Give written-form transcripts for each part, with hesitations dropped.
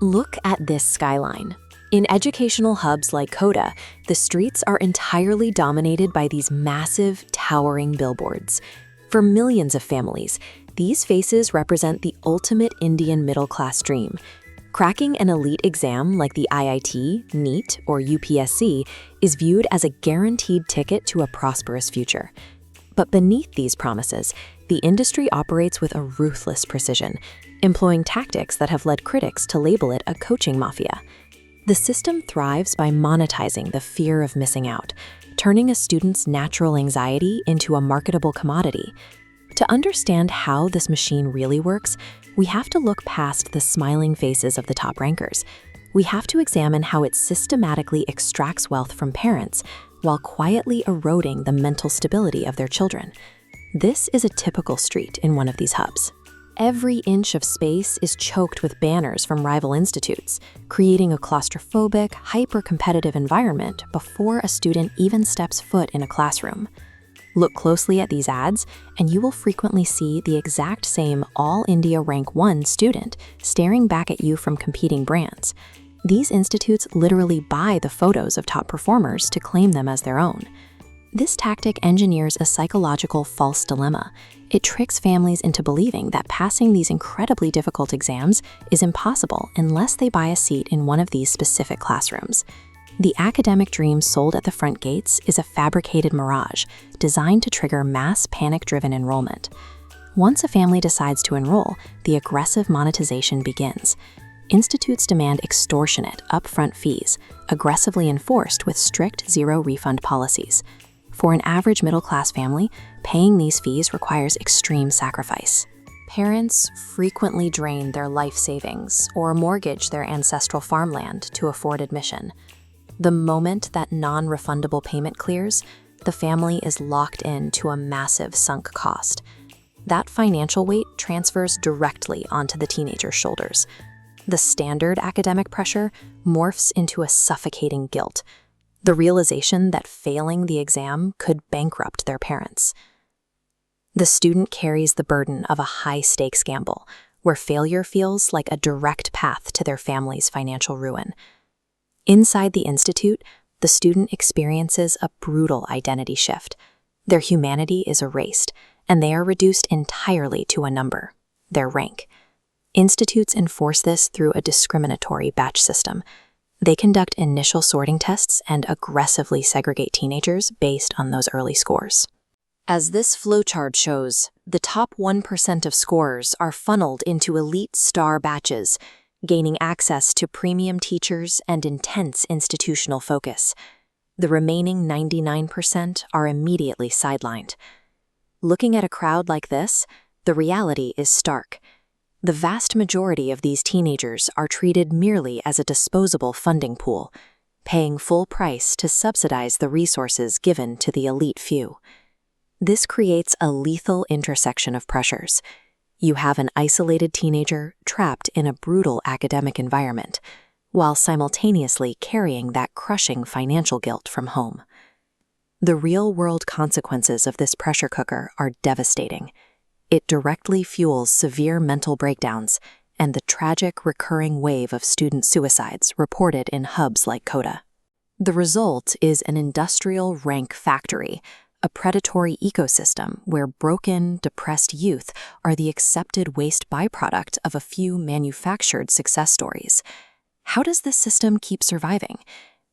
Look at this skyline. In educational hubs like Coda, the streets are entirely dominated by these massive, towering billboards. For millions of families, these faces represent the ultimate Indian middle-class dream. Cracking an elite exam like the IIT, NEET, or UPSC is viewed as a guaranteed ticket to a prosperous future. But beneath these promises, the industry operates with a ruthless precision, employing tactics that have led critics to label it a coaching mafia. The system thrives by monetizing the fear of missing out, turning a student's natural anxiety into a marketable commodity. To understand how this machine really works, we have to look past the smiling faces of the top rankers. We have to examine how it systematically extracts wealth from parents while quietly eroding the mental stability of their children. This is a typical street in one of these hubs. Every inch of space is choked with banners from rival institutes, creating a claustrophobic, hyper-competitive environment before a student even steps foot in a classroom. Look closely at these ads, and you will frequently see the exact same All-India Rank 1 student staring back at you from competing brands. These institutes literally buy the photos of top performers to claim them as their own. This tactic engineers a psychological false dilemma. It tricks families into believing that passing these incredibly difficult exams is impossible unless they buy a seat in one of these specific classrooms. The academic dream sold at the front gates is a fabricated mirage designed to trigger mass panic-driven enrollment. Once a family decides to enroll, the aggressive monetization begins. Institutes demand extortionate, upfront fees, aggressively enforced with strict zero-refund policies. For an average middle-class family, paying these fees requires extreme sacrifice. Parents frequently drain their life savings or mortgage their ancestral farmland to afford admission. The moment that non-refundable payment clears, the family is locked into a massive sunk cost. That financial weight transfers directly onto the teenager's shoulders. The standard academic pressure morphs into a suffocating guilt, the realization that failing the exam could bankrupt their parents. The student carries the burden of a high-stakes gamble, where failure feels like a direct path to their family's financial ruin. Inside the institute, the student experiences a brutal identity shift. Their humanity is erased, and they are reduced entirely to a number, their rank. Institutes enforce this through a discriminatory batch system. They conduct initial sorting tests and aggressively segregate teenagers based on those early scores. As this flowchart shows, the top 1% of scorers are funneled into elite star batches, gaining access to premium teachers and intense institutional focus. The remaining 99% are immediately sidelined. Looking at a crowd like this, the reality is stark. The vast majority of these teenagers are treated merely as a disposable funding pool, paying full price to subsidize the resources given to the elite few. This creates a lethal intersection of pressures. You have an isolated teenager trapped in a brutal academic environment, while simultaneously carrying that crushing financial guilt from home. The real-world consequences of this pressure cooker are devastating. It directly fuels severe mental breakdowns and the tragic recurring wave of student suicides reported in hubs like Coda. The result is an industrial rank factory, a predatory ecosystem where broken, depressed youth are the accepted waste byproduct of a few manufactured success stories. How does this system keep surviving?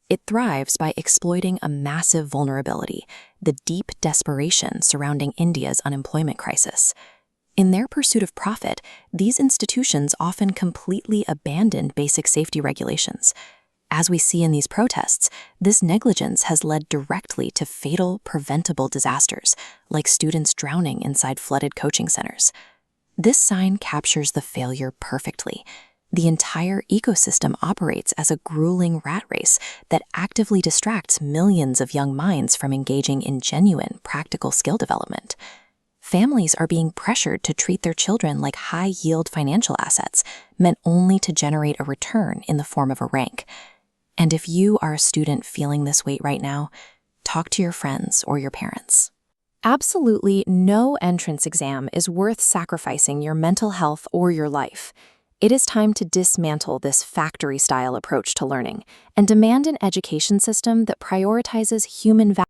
It thrives by exploiting a massive vulnerability, the deep desperation surrounding India's unemployment crisis. In their pursuit of profit, these institutions often completely abandon basic safety regulations. As we see in these protests, this negligence has led directly to fatal, preventable disasters, like students drowning inside flooded coaching centers. This sign captures the failure perfectly. The entire ecosystem operates as a grueling rat race that actively distracts millions of young minds from engaging in genuine, practical skill development. Families are being pressured to treat their children like high-yield financial assets, meant only to generate a return in the form of a rank. And if you are a student feeling this weight right now, talk to your friends or your parents. Absolutely no entrance exam is worth sacrificing your mental health or your life. It is time to dismantle this factory-style approach to learning and demand an education system that prioritizes human value.